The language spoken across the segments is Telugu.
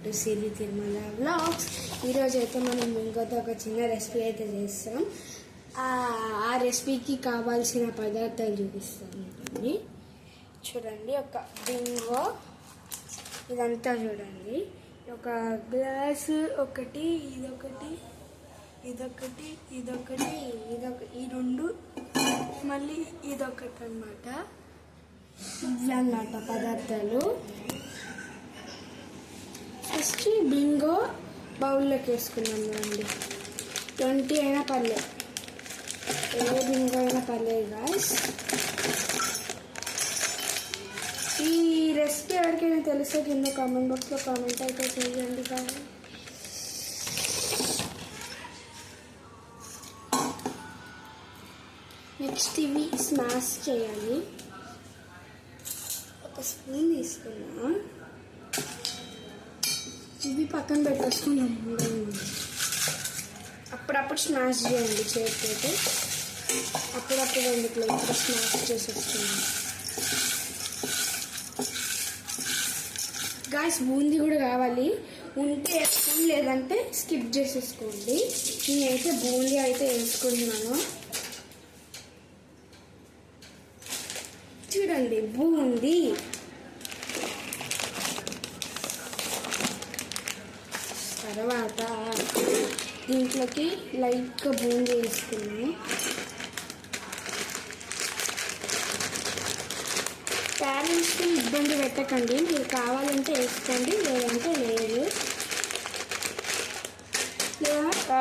To Siri Tirumala vlogs. ఈరోజు అయితే మనం ఇంకొక ఒక చిన్న రెసిపీ అయితే చేస్తాం. ఆ రెసిపీకి కావాల్సిన పదార్థాలు చూపిస్తాను. చూడండి, ఒక బింగో, ఇదంతా చూడండి, ఒక గ్లాసు ఒకటి, ఇదొకటి, ఈ రెండు, మళ్ళీ ఇదొకటి అన్నమాట. ఇవన్నమాట పదార్థాలు. ఫస్ట్ బింగో బౌల్లోకి వేసుకున్నాం అండి. 20 అయినా పర్లేదు, ఏ బింగో అయినా పర్లేదు గాయ్స్. ఈ రెసిపీ ఎవరికైనా తెలిస్తే కింద కామెంట్ బాక్స్లో కామెంట్ అయితే చేయండి గాయ్స్. నెక్స్ట్ ఇవి స్మాష్ చేయాలి. ఒక స్పూన్ తీసుకున్నా, ఇవి పక్కన పెట్టేసుకున్నాం. అప్పుడప్పుడు స్మాష్ చేయండి చేతితో, అప్పుడప్పుడు ఎందుకు ఇప్పుడు స్మాష్ చేసేసుకున్నాం గాయ్స్. బూందీ కూడా కావాలి, ఉంటే వేసుకోండి, లేదంటే స్కిప్ చేసేసుకోండి. నేనైతే బూందీ అయితే వేసుకుంటున్నాను. చూడండి, బూందీ. తర్వాత దీంట్లోకి లైట్గా బూందీ వేసుకున్నాను. పేరెంట్స్కి ఇబ్బంది పెట్టకండి, మీరు కావాలంటే వేసుకోండి, లేదంటే లేదు. లేదా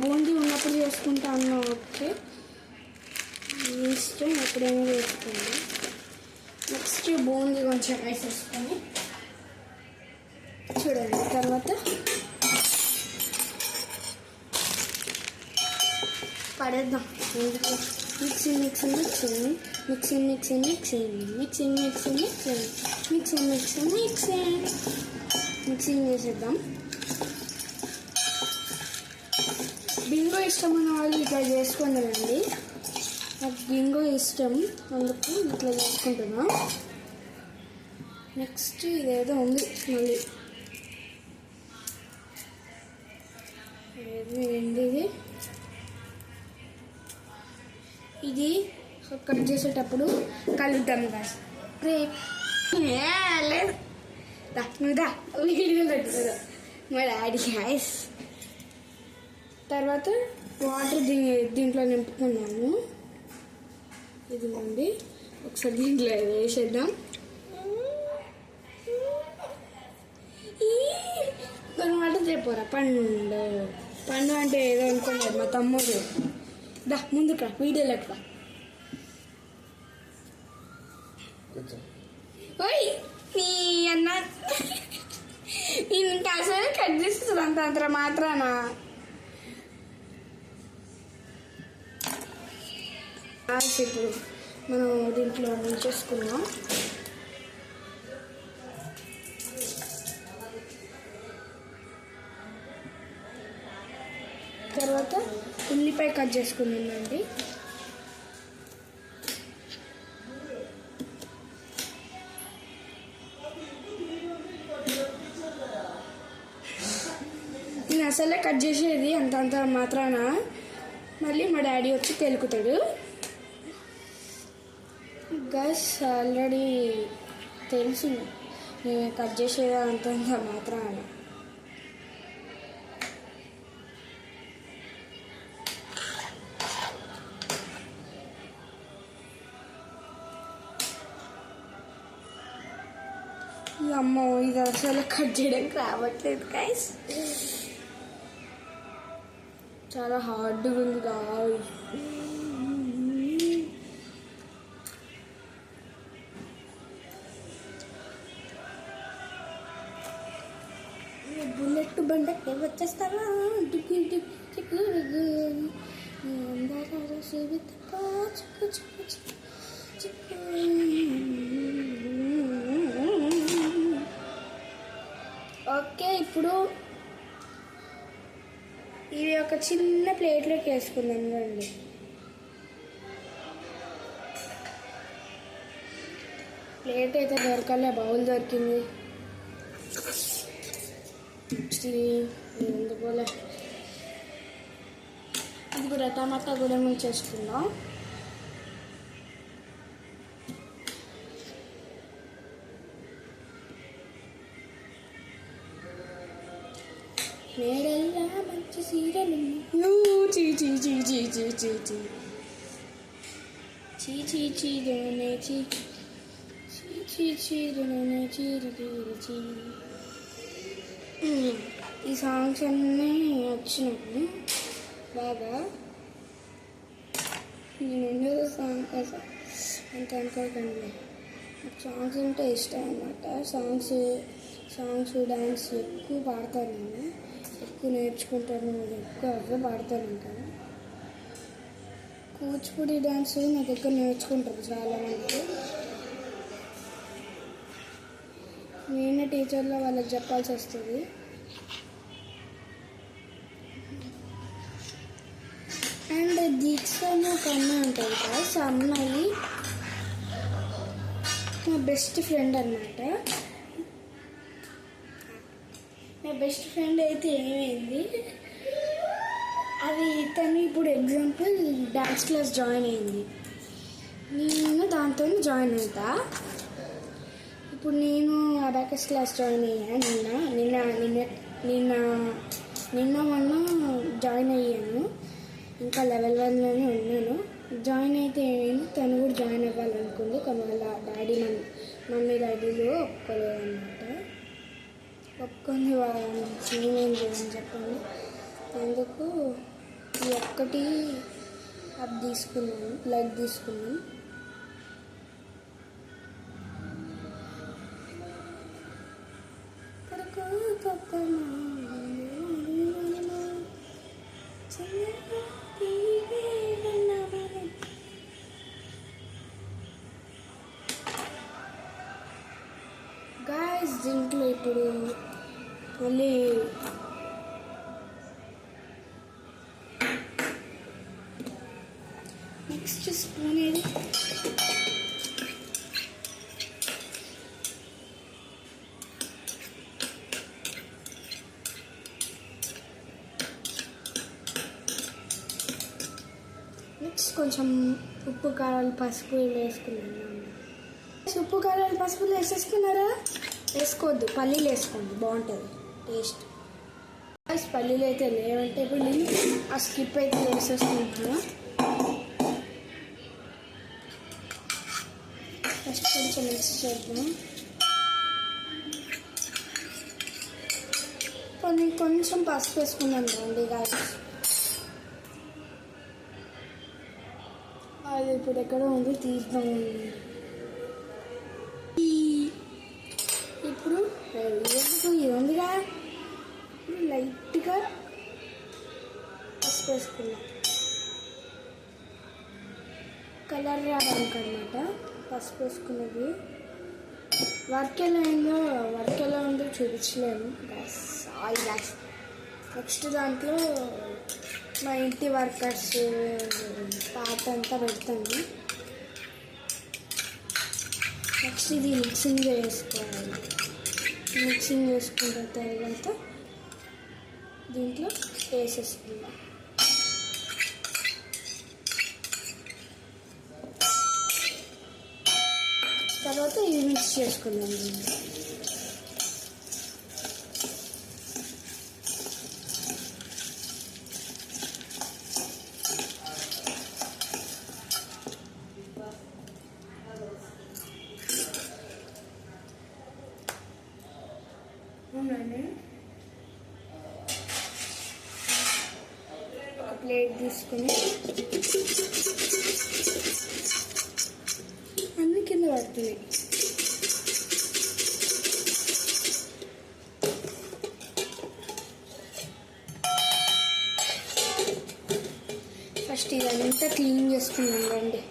బూందీ ఉన్నప్పుడు చేసుకుంటాను, ఓకే, ఇష్టం ఎప్పుడైనా వేసుకోండి. నెక్స్ట్ బూందీ కొంచెం వేసేసుకొని చూడండి. తర్వాత పడేద్దాం. మిక్సింగ్ చేసేద్దాం. బింగో ఇష్టం ఉన్న వాళ్ళు ఇట్లా చేసుకుంటారండి. నాకు బింగో ఇష్టం, అందుకు ఇట్లా చేసుకుంటున్నా. నెక్స్ట్ ఇదేదో ఉంది మళ్ళీ, ఇది కట్ చేసేటప్పుడు కలుద్దాం గాయ్స్. లేదు నువ్వుదా వీడియో పెట్టుకోదా మా డాడీ గాయ్స్. తర్వాత వాటర్ దీంట్లో నింపుకున్నాము. ఇదిగోండి, ఒకసారి దీంట్లో వేసేద్దాం. మాట చెప్పరా, పండు అంటే ఏదో అనుకున్నారు మా తమ్ముడు. దా ముందుకా వీడియోలోకి రా. ఓయ్ నీ అన్న నేను అసలు కట్ చేస్తుంది అంత మాత్రానా. ఇప్పుడు మనం దీంట్లో ముంచేసుకున్నాం. తర్వాత ఉల్లిపాయ కట్ చేసుకున్నానండి. నేను అసలే కట్ చేసేది అంత మాత్రాన, మళ్ళీ మా డాడీ వచ్చి తెలుకుతాడు గైస్. ఆల్రెడీ తెలుసు నేను కట్ చేసేది అంత మాత్రాన. అమ్మో, ఇది అసలు కట్ చేయడానికి రావట్లేదు గైస్, చాలా హార్డ్గా ఉంది గాయ్స్. బుల్లెట్ బండకి వచ్చేస్తారా ఓకే. ఇప్పుడు ఇది ఒక చిన్న ప్లేట్లోకి వేసుకున్నాను అండి. ప్లేట్ అయితే దొరకలే, బౌల్ దొరికింది. నెక్స్ట్ ఎందుకోలే అది కూడా టమాటా కూడా ముంచేసుకుందాం. మేడల్లా మంచి సీరలు చీ చీ చీ చీ చీ చీ చీ చీ చీ చీరనే చీ చీ చీ చీరనే చీర చీర చీ. ఈ సాంగ్స్ అన్నీ వచ్చినాయి బాగా. నేను ఎందుకు సాంగ్ అంత అనుకోకండి, నాకు సాంగ్స్ అంటే ఇష్టం అన్నమాట. సాంగ్స్ డ్యాన్స్ ఎక్కువ పాడతాను, నేను ఎక్కువ నేర్చుకుంటాను, ఎక్కువ అవే పాడుతాను ఉంటాను. కూచిపూడి డ్యాన్స్ నా దగ్గర నేర్చుకుంటారు చాలామంది. నేనే టీచర్లో వాళ్ళకి చెప్పాల్సి వస్తుంది. అండ్ దీక్ష ఒక అమ్మాయి ఉంటుంది కదా, ఆ అమ్మాయి నా బెస్ట్ ఫ్రెండ్ అన్నమాట. నా బెస్ట్ ఫ్రెండ్ అయితే ఏమైంది, అది తను ఇప్పుడు ఎగ్జాంపుల్ డాన్స్ క్లాస్ జాయిన్ అయింది, నేను దాంతో జాయిన్ అవుతా. ఇప్పుడు నేను అబాకస్ క్లాస్ జాయిన్ అయ్యాను నిన్న మొన్న జాయిన్ అయ్యాను. ఇంకా లెవెల్ 1లోనే ఉన్నాను. జాయిన్ అయితే ఏమైంది, తను కూడా జాయిన్ అవ్వాలనుకుంది, కానీ వాళ్ళ మమ్మీ డాడీలు ఒప్పుకోలేదన్నమాట. ఒప్పుకొని నేనేం చేయని చెప్పండి. అందుకు ఈ ఒక్కటి అది తీసుకున్నాను, లైట్ తీసుకున్నాను. గాయ్స్ దీంట్లో ఇప్పుడు మళ్ళీ నెక్స్ట్ స్పూన్ ఏది, నెక్స్ట్ కొంచెం ఉప్పు కారాలు పసుపు వేసుకున్నాను. ఉప్పు కారాలు పసుపులు వేసేసుకున్నారా? వేసుకోవద్దు, పల్లీలు వేసుకోండి, బాగుంటుంది టేస్ట్. పల్లీలు అయితే లేవంటే ఇప్పుడు నేను ఆ స్కిప్ అయితే వేసేసుకుంటున్నా. ఫస్ట్ కొంచెం మిక్స్ చేద్దాం. కొంచెం పసుపు వేసుకున్నాం రండి గాయస్. అది ఇప్పుడు ఎక్కడ ఉంది తీద్దాం. ఇప్పుడు ఇది ఉందిగా, లైట్గా పసుపు వేసుకున్నాం, కలర్ రావడానికి అన్నమాట. పసుపు వేసుకున్నది వర్క్ ఎలా ఉందో చూపించలేము గ్యాస్. నెక్స్ట్ దాంట్లో మా ఇంటి వర్కర్స్ పాట అంతా పెడతాను. నెక్స్ట్ ఇది మిక్సింగ్ వేసుకోవాలి. మిక్సింగ్ వేసుకున్న తర్వాత దీంట్లో వేసేసుకుందాం. తర్వాత ఇది మిక్స్ చేసుకుందాం. ఒక ప్లేట్ తీసుకుని అన్ని కింద పడుతుంది. ఫస్ట్ ఇదంతా క్లీన్ చేసుకున్నాం రండి.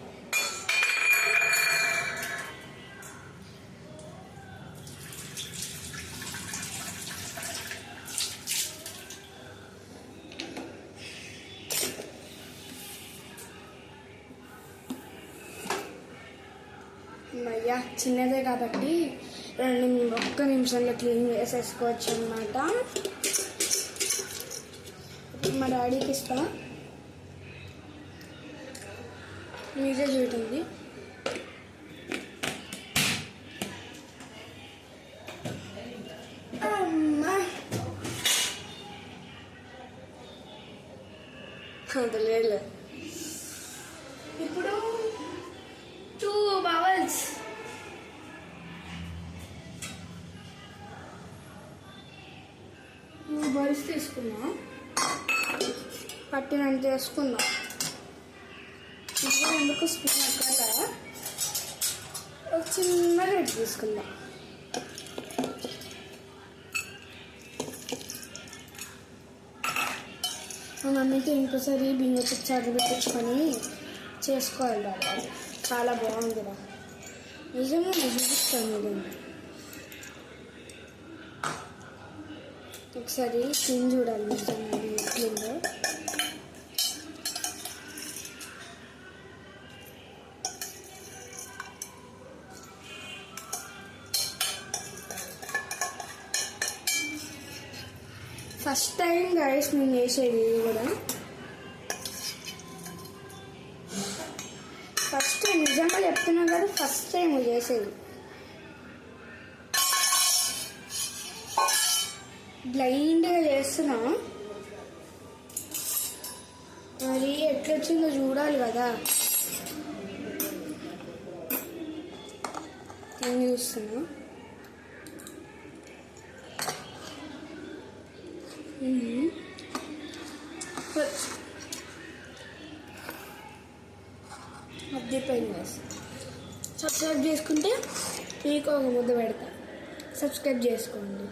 అయ్యా చిన్నదే కాబట్టి ఒక్క నిమిషంలో క్లీన్ చేసేసుకోవచ్చు అన్నమాట. మా డాడీకి ఇస్తా, మీరే చూడండి. లేదు, ఇప్పుడు 2 బబల్స్. బౌల్స్ తీసుకున్నా, పట్టినంత వేసుకున్నా. ఇప్పుడు ఎందుకు స్పూన్ అక్కడ ఒక చిన్న రేట్ తీసుకుందాం. మా మమ్మీకి ఇంకోసారి బింగో చిప్స్ ఆర్డర్ పెట్టించుకొని చేసుకోవాలి డాడీ, చాలా బాగుంది రా, నిజంగా నేను చూపిస్తాను. ఇది ఒకసారి తిని చూడాలి నిజంగా ఎట్లుందో. ఫస్ట్ టైం గైస్ నేను చేసేది ఇది కూడా, ఫస్ట్ టైం నిజంగా చెప్తున్నా కదా, ఫస్ట్ టైం చేసేది. బ్లైండ్గా చేస్తున్నా, మరి ఎట్లొచ్చిందో చూడాలి కదా. నేను చూస్తున్నా. అద్దెపోయింది. సబ్స్క్రైబ్ చేసుకుంటే మీకు ఒక ముద్ద పెడతా, సబ్స్క్రైబ్ చేసుకోండి.